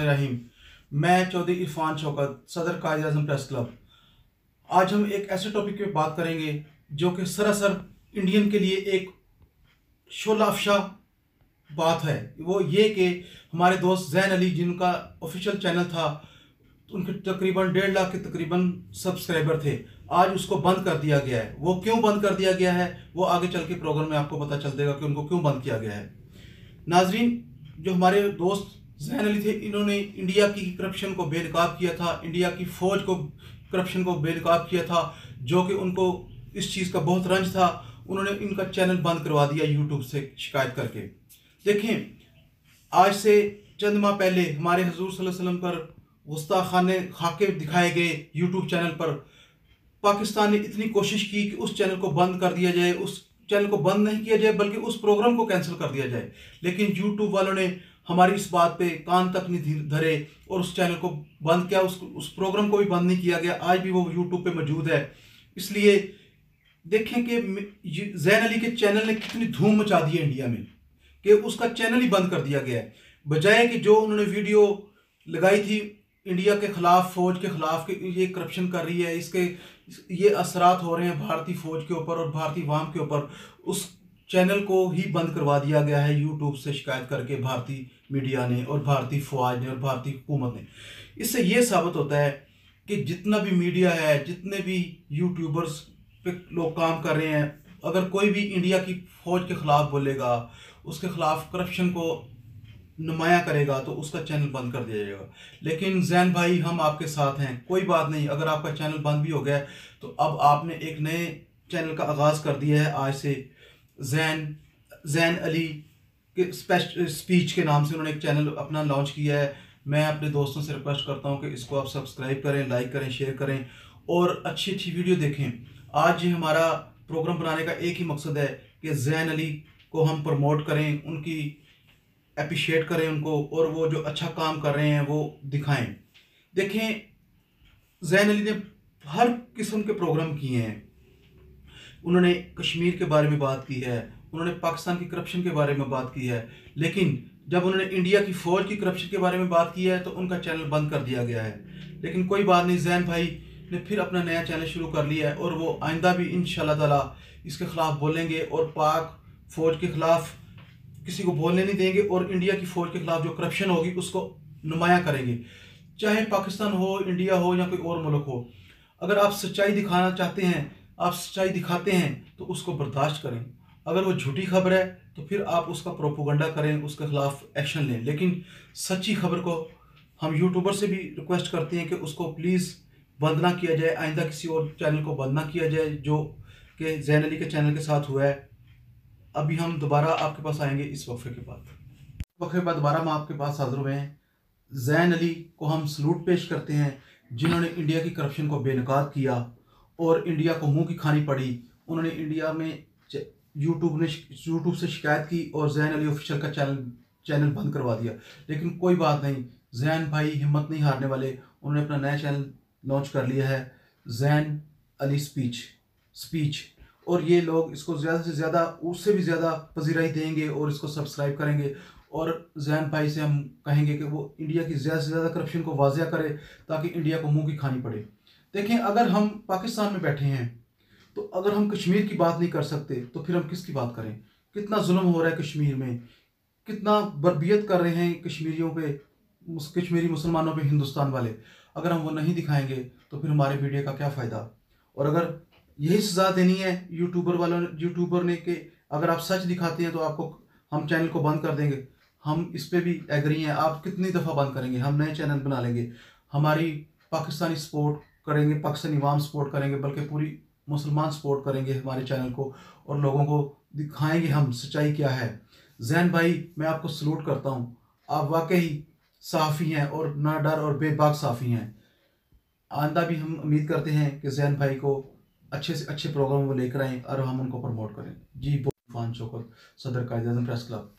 रहीम। मैं चौधरी इरफान शौकत, सदर कायद आज़म press club. आज हम एक ऐसे टॉपिक पे बात करेंगे जो कि सरासर इंडियन के लिए एक शोला अफशा बात है। वो ये कि हमारे दोस्त जैन अली, जिनका ऑफिशियल चैनल था, उनके तकरीबन 1.5 लाख के तकरीबन सब्सक्राइबर थे, आज उसको बंद कर दिया गया है। वो क्यों बंद कर दिया गया है वो आगे चल के प्रोग्राम में आपको पता चल जाएगा कि उनको क्यों बंद किया गया है। नाजरीन, जो हमारे दोस्त जैन अली थे, इन्होंने इंडिया की करप्शन को बेनकाब किया था, इंडिया की फ़ौज को करप्शन को बेनकाब किया था, जो कि उनको इस चीज़ का बहुत रंज था। उन्होंने इनका चैनल बंद करवा दिया यूट्यूब से शिकायत करके। देखें, आज से चंद माह पहले हमारे हजूर सल्लल्लाहु अलैहि वसल्लम पर गुस्ताखाने खाके दिखाए गए यूट्यूब चैनल पर। पाकिस्तान ने इतनी कोशिश की कि उस चैनल को बंद कर दिया जाए, उस चैनल को बंद नहीं किया जाए बल्कि उस प्रोग्राम को कैंसिल कर दिया जाए, लेकिन यूट्यूब वालों ने हमारी इस बात पे कान तक नहीं धरे और उस चैनल को बंद किया। उस प्रोग्राम को भी बंद नहीं किया गया, आज भी वो यूट्यूब पे मौजूद है। इसलिए देखें कि जैन अली के चैनल ने कितनी धूम मचा दी है इंडिया में कि उसका चैनल ही बंद कर दिया गया है। बजाय कि जो उन्होंने वीडियो लगाई थी इंडिया के खिलाफ, फौज के खिलाफ, कि ये करप्शन कर रही है, इसके ये असरात हो रहे हैं भारतीय फौज के ऊपर और भारतीय वाम के ऊपर, उस चैनल को ही बंद करवा दिया गया है यूट्यूब से शिकायत करके भारतीय मीडिया ने और भारतीय फौज ने और भारतीय हुकूमत ने। इससे ये साबित होता है कि जितना भी मीडिया है, जितने भी यूट्यूबर्स पे लोग काम कर रहे हैं, अगर कोई भी इंडिया की फौज के खिलाफ बोलेगा, उसके खिलाफ करप्शन को नुमाया करेगा, तो उसका चैनल बंद कर दिया जाएगा। लेकिन जैन भाई, हम आपके साथ हैं, कोई बात नहीं। अगर आपका चैनल बंद भी हो गया तो अब आपने एक नए चैनल का आगाज़ कर दिया है। आज से जैन अली के स्पीच के नाम से उन्होंने एक चैनल अपना लॉन्च किया है। मैं अपने दोस्तों से रिक्वेस्ट करता हूं कि इसको आप सब्सक्राइब करें, लाइक करें, शेयर करें और अच्छी अच्छी वीडियो देखें। आज ही हमारा प्रोग्राम बनाने का एक ही मकसद है कि जैन अली को हम प्रमोट करें, उनकी अप्रिशिएट करें उनको, और वो जो अच्छा काम कर रहे हैं वो दिखाएं। देखें, जैन अली ने हर किस्म के प्रोग्राम किए हैं। उन्होंने कश्मीर के बारे में बात की है, उन्होंने पाकिस्तान की करप्शन के बारे में बात की है, लेकिन जब उन्होंने इंडिया की फ़ौज की करप्शन के बारे में बात की है तो उनका चैनल बंद कर दिया गया है। लेकिन कोई बात नहीं, जैन भाई ने फिर अपना नया चैनल शुरू कर लिया है और वो आइंदा भी इंशाल्लाह ताला इसके ख़िलाफ़ बोलेंगे और पाक फ़ौज के ख़िलाफ़ किसी को बोलने नहीं देंगे और इंडिया की फ़ौज के खिलाफ जो करप्शन होगी उसको नुमाया करेंगे, चाहे पाकिस्तान हो, इंडिया हो या कोई और मुल्क हो। अगर आप सच्चाई दिखाना चाहते हैं, आप सच्चाई दिखाते हैं तो उसको बर्दाश्त करें। अगर वो झूठी खबर है तो फिर आप उसका प्रोपोगंडा करें, उसके खिलाफ एक्शन लें। लेकिन सच्ची खबर को हम यूट्यूबर से भी रिक्वेस्ट करते हैं कि उसको प्लीज़ बंद ना किया जाए, आइंदा किसी और चैनल को बंद ना किया जाए जो कि जैन अली के चैनल के साथ हुआ है। अभी हम दोबारा आपके पास आएंगे इस वक्फे के बाद। वक्फे के बाद दोबारा हम आपके पास हाजिर हुए हैं। जैन अली को हम सलूट पेश करते हैं, जिन्होंने इंडिया की करप्शन को बेनकाब किया और इंडिया को मुंह की खानी पड़ी। उन्होंने इंडिया में यूट्यूब से शिकायत की और जैन अली ऑफिशियल का चैनल बंद करवा दिया। लेकिन कोई बात नहीं, जैन भाई हिम्मत नहीं हारने वाले। उन्होंने अपना नया चैनल लॉन्च कर लिया है, जैन अली स्पीच, और ये लोग इसको ज़्यादा से ज़्यादा, उससे भी ज़्यादा पजीराई देंगे और इसको सब्सक्राइब करेंगे। और जैन भाई से हम कहेंगे कि वो इंडिया की ज़्यादा से ज़्यादा करप्शन को वाजिया करे ताकि इंडिया को मुंह की खानी पड़े। देखें, अगर हम पाकिस्तान में बैठे हैं तो अगर हम कश्मीर की बात नहीं कर सकते तो फिर हम किसकी बात करें? कितना जुल्म हो रहा है कश्मीर में, कितना बर्बियत कर रहे हैं कश्मीरियों पे, कश्मीरी मुसलमानों पे हिंदुस्तान वाले। अगर हम वो नहीं दिखाएंगे तो फिर हमारे मीडिया का क्या फ़ायदा? और अगर यही सज़ा देनी है यूट्यूबर ने कि अगर आप सच दिखाते हैं तो आपको हम चैनल को बंद कर देंगे, हम इस पे भी एग्री हैं। आप कितनी दफ़ा बंद करेंगे? हम नए चैनल बना लेंगे, हमारी पाकिस्तानी सपोर्ट करेंगे, पाकिस्तानी वाम सपोर्ट करेंगे, बल्कि पूरी मुसलमान सपोर्ट करेंगे हमारे चैनल को और लोगों को दिखाएंगे हम सच्चाई क्या है। जैन भाई, मैं आपको सलूट करता हूँ, आप वाकई साफ़ी हैं और ना डर और बेबाक साफ़ी हैं। आइंदा भी हम उम्मीद करते हैं कि जैन भाई को अच्छे से अच्छे प्रोग्राम वो लेकर आएँ और हम उनको प्रमोट करें। जी, इरफान शौकत, सदर कायद आज़म प्रेस क्लब।